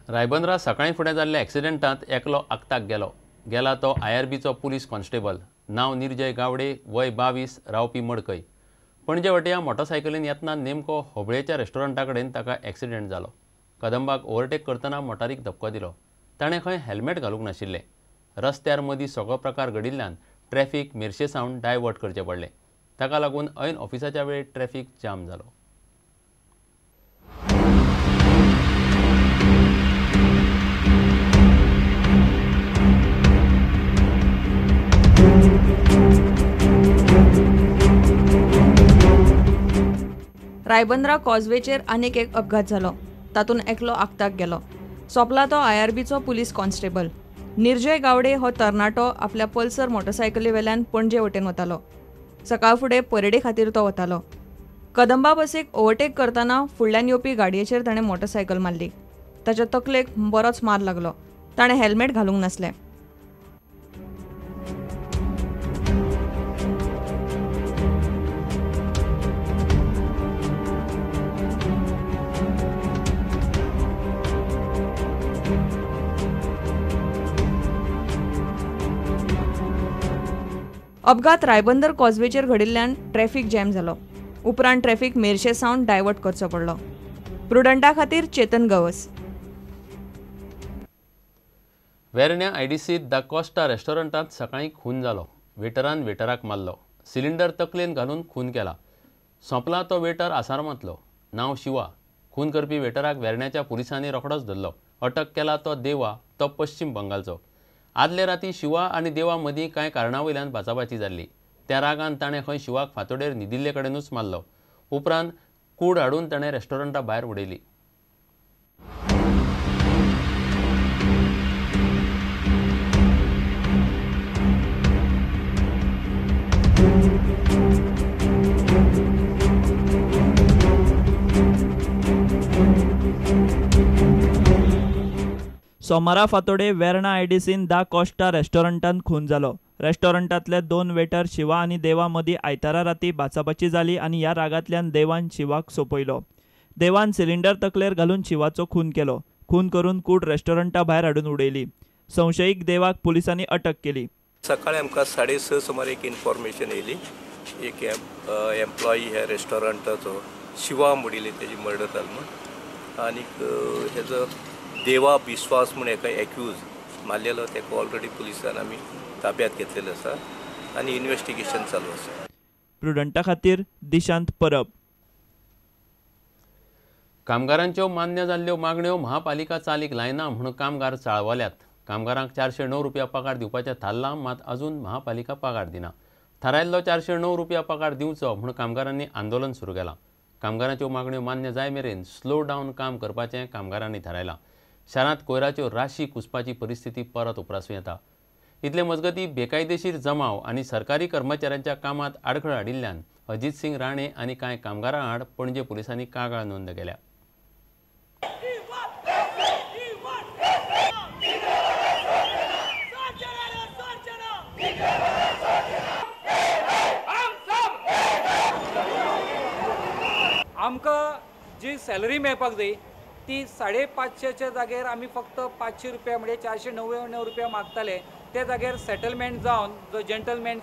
रायबंदरा सकाळी फुडें जाल्ल्या एक्सिडेंटांत एकलो आगताक गेला तो IRBचो पुलीस कॉन्स्टेबल नांव निर्जय गावडे वय 22 रावपी मडकय पणजे वटेन मोटरसायकलीन येतना नेमको होबळेच्या रेस्टॉरंटा कडेन ताका एक्सिडेंट जालो। कदंबाक ओव्हरटेक करतना मोटारीक धपको दिलो। ताणें खंय हेल्मेट घालूंक नाशिल्लें। रस्त्यार मदीं सगळो प्रकार घडिल्ल्यान ट्रॅफिक मेर्शे सावन डायवर्ट करचें पडलें। ताका लागून ऐन ऑफिसाच्या वेळी ट्रॅफिक जाम जालो। रायबंदरा कॉजवेचेर आनीक एक अपघात जालो। तातूंत एकलो आगताक गेलो। सोंपला तो IRBचो पुलीस कॉन्स्टेबल निर्जय गावडे हो तरणाटो आपल्या पल्सर मोटरसायकली वेल्यान पणजे वटेन वतालो। सकाळ फुडें परेडे खातीर तो वतालो। कदंबा बसीक ओव्हरटेक करतना फुडल्यान येवपी गाडयेचेर ताणें मोटरसायकल मारली। ताच्या तकलेक बरोच मार लागलो। ताणें हेल्मेट घालूंक नासलें। अपघात रायबंदर कॉजवेचेर घडिल्ल्यान ट्रॅफिक जॅम जालो। उपरांत ट्रॅफिक मेर्शे सावन डायवर्ट करचो पडलो। प्रुडंटा खातीर चेतन गवस। वेर्ण्या IDCत दा कॉस्टा रेस्टॉरंटांत सकाळीं खून जालो। वेटरान वेटराक मारलो। सिलिंडर तकलेन घालून खून केला। सोंपला तो वेटर आसारामांतलो। नांव शिवा। खून करपी वेटराक वेर्ण्याच्या पुलिसांनी रोखडोच धरलो। अटक केला तो देवा, तो पश्चिम बंगालचो। आदले राती शिवा आनी देवा मदीं कांय कारणावयल्यान भाचाभाची जाल्ली। त्या रागान ताणें खंय शिवाक फांतोडेर न्हिदिल्ले कडेनूच मारलो। उपरांत कूड हाडून ताणें रेस्टॉरंटा भायर उडयली। सोमारा फांतोडे वेर्णा IDCन दा कॉस्टा रेस्टॉरंटांत खून जालो। रेस्टॉरंटांतले दोन वेटर शिवा आनी देवा मदीं आयतारा राती भाचाभाची जाली आनी ह्या रागांतल्यान देवान शिवाक सोंपयलो। देवान सिलिंडर तकलेर घालून शिवाचो खून केलो। खून करून कूड रेस्टॉरंटा भायर हाडून उडयली। संशयीक देवाक पुलिसांनी अटक केली। सकाळी आमकां 6:30 सुमार एक इन्फॉर्मेशन येयली। एक एम्प्लॉई ह्या रेस्टॉरंटाचो शिवा मुडिल्ली तेजी मर्डर जालो म्हणून आनीक हेजो देवा विश्वास म्हूण एका एक्यूज मारलेलो तेका ऑलरेडी पुलिसान आमी ताब्यात घेतलेलो आसा आनी इन्व्हेस्टिगेशन चालू आसा। प्रुडंटा खातीर दिशांत परब। कामगारांच्यो मान्य जाल्ल्यो मागण्यो महापालिका चालीक लायना म्हूण कामगार चाळवल्यात। कामगारांक 409 रुपया पगार दिवपाचें थारलां, मात अजून महापालिका पगार दिना। थारायल्लो 409 रुपया पगार दिवचो म्हूण कामगारांनी आंदोलन सुरू केलां। कामगारांच्यो मागण्यो मान्य जाय मेरेन स्लो डावन काम करपाचें कामगारांनी थारायलां। शारांत कोयराच्यो राशी कुसपाची परिस्थिती परत उप्रासूं येता। इतले मजगतीं बेकायदेशीर जमाव आनी सरकारी कर्मचाऱ्यांच्या कामात आडखळ हाडिल्ल्यान अजित सिंग राणे आनी कांय कामगारां आड पणजे पुलिसांनी कागाळ नोंद केल्या। आमकां जी सॅलरी मेळपाक जाय ती 550च्या जाग्यार आमी फक्त 500 रुपया म्हणजे 499 रुपया मागताले। त्या जाग्यार सेटलमेंट जावन जो जेंटलमेन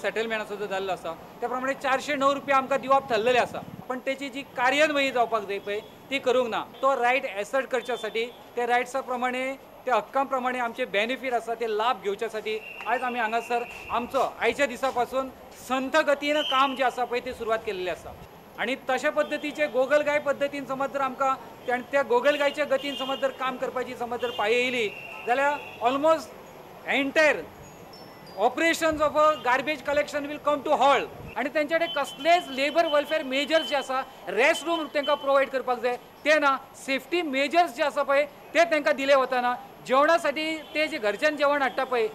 सेटलमेंट आसा जो जाल्लो आसा त्या प्रमाणे 409 रुपया आमकां दिवप थारलेलें आसा। पण तेची जी कार्यन्वयी जावपाक जाय पळय ती करूंक ना। तो रायट एसर्ट करच्या साठी त्या रायट्सा प्रमाणे त्या हक्कां प्रमाणे आमचे बेनिफीट आसा ते लाभ घेवच्या साठी आयज आमी हांगासर आमचो आयच्या दिसा पासून संथ गतीन काम जे आसा पळय ती सुरवात केल्ली आसा। आणि तशा पद्धतीचे गोगलगाय पद्धतीन समज जर आमकां त्या गोगलगायच्या गतीन समज जर काम करपाची समज जर पाळी येयली जाल्यार almost entire operations of a garbage collection will come to halt. आणि तेंचे कडेन कसलेच लेबर वेलफेअर मेजर्स जे आसा रेस्ट रूम तांकां प्रोवायड करपाक जाय ते ना। सेफ्टी मेजर्स जे आसा पळय ते तांकां दिले वताना। जेवणासाठी ते जे घरच्यान जेवण हाडटा पळय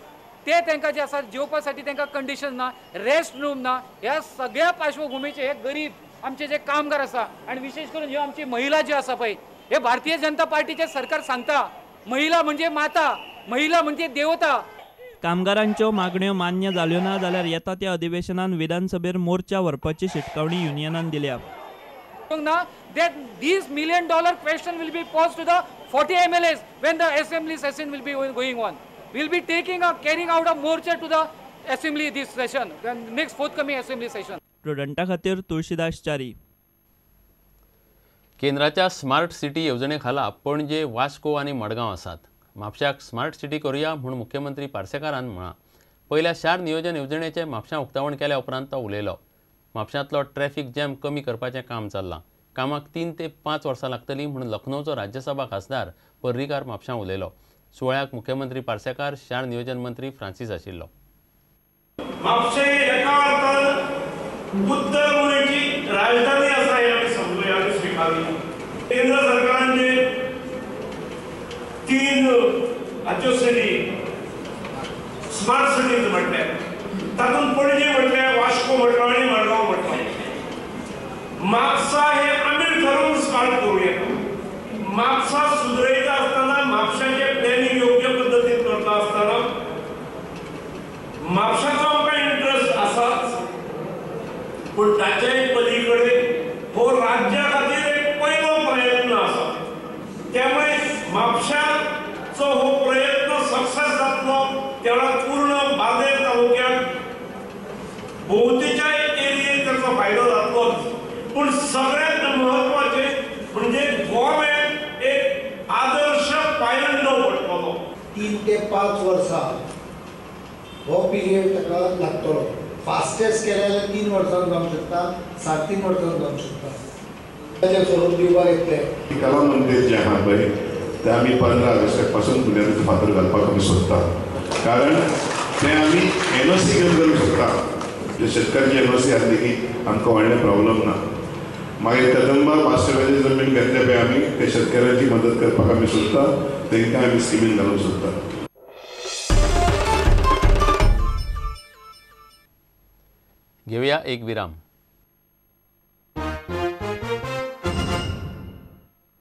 ते तांकां जे आसा जेवपासाठी तांकां कंडिशन ना, रेस्ट रूम ना। ह्या सगळ्या पार्श्वभूमीचे हे गरीब आमचे जे कामगार आसा आणि विशेष करून ह्यो आमची महिला जी आसा पळय हे भारतीय जनता पार्टीचे सरकार सांगता महिला म्हणजे माता, महिला म्हणजे देवता। कामगारांच्यो मागण्यो मान्य जाल्यो ना जाल्यार येता त्या अधिवेशनात विधानसभेर मोर्चा व्हरपाची शिटकावणी युनियनान दिल्या। that these $1 million question will be posed to the 40 MLAs when the assembly session will be going on. We'll be carrying out a morcha to the assembly this session, the next forthcoming assembly session. प्रुडंटा खातीर तुळशीदास च्यारी. केंद्राच्या smart city येवजणे खाला पणजे, वास्को आणि मडगांव आसात. म्हापश्याक smart city करूया म्हणून मुख्यमंत्री पार्सेकारान म्हळां. पयल्या शार नियोजन येवजणेचें म्हापश्यां उक्तावण केल्या उपरांत तो उलयलो. म्हापश्यांतलो ट्रॅफिक जॅम कमी करपाचें काम चल्लां. कामाक 3 ते 5 वर्सां लागतलीं म्हणून लखनौचो राज्यसभा खासदार पर्रीकार म्हापश्यां उलयलो. सुवाळ्याक मुख्यमंत्री पार्सेकार, शार नियोजन मंत्री फ्रांसीस आशिल्लो. म्हापशें एका अर्थान उत्तर गोंयची राजधानी आसा हें आमी समजुया आनी स्विकारया. केंद्र सरकारान जे 3 हाच्यो सिटी स्मार्ट सिटीज म्हटले, तातूंत पणजे म्हटले, वास्को म्हटलो आनी मडगांव म्हटलो. म्हापसा हे आमी ठरोवन स्मार्ट करूया. म्हापसा सुदरयता आसतना, म्हापशाचें प्लॅनिंग योग्य पद्दतीन करता आसतना म्हापशाचो आमकां इंट्रस्ट आसाच, पूण ताच्याय पलीकडे हो राज्या खातीर एक पयलो प्रयत्न आसा. त्यामुळे म्हापशाचो हो प्रयत्न सक्सेस जातलो त्या वेळार पूर्ण बार्देस तालुक्याक भोंवतीच्या एरियेक ताचो फायदो जातलोच. पूण सगळ्यांत म्हत्वाचें म्हणजे गोव्याक एक आदर्श पायंडो पडटलो. 3 ते 5 वर्सां हो पिरियड ताका लागतलो. फास्टेस्ट केले जाल्यार 3 वर्सांत जावंक शकता, 3.5 वर्सांत जावंक शकता. ताचें स्वरूप दिवपाक येतले. कला मंदिर जें आहा पळय तें आमी 15 ऑगस्टाक पासून पुण्याक फातर घालपाक आमी सोदता. कारण तें आमी NOC घेवन करूंक शकता. जे शेतकाराची NOC आसली की आमकां व्हडलें प्रॉब्लम ना. मागीर कदंबा पास्टराची जमीन घेतले पळय आमी ते शेतकारांची मदत करपाक आमी सोदता. तांकां आमी स्किमीन घालूंक सोदता. घेऊया एक विराम.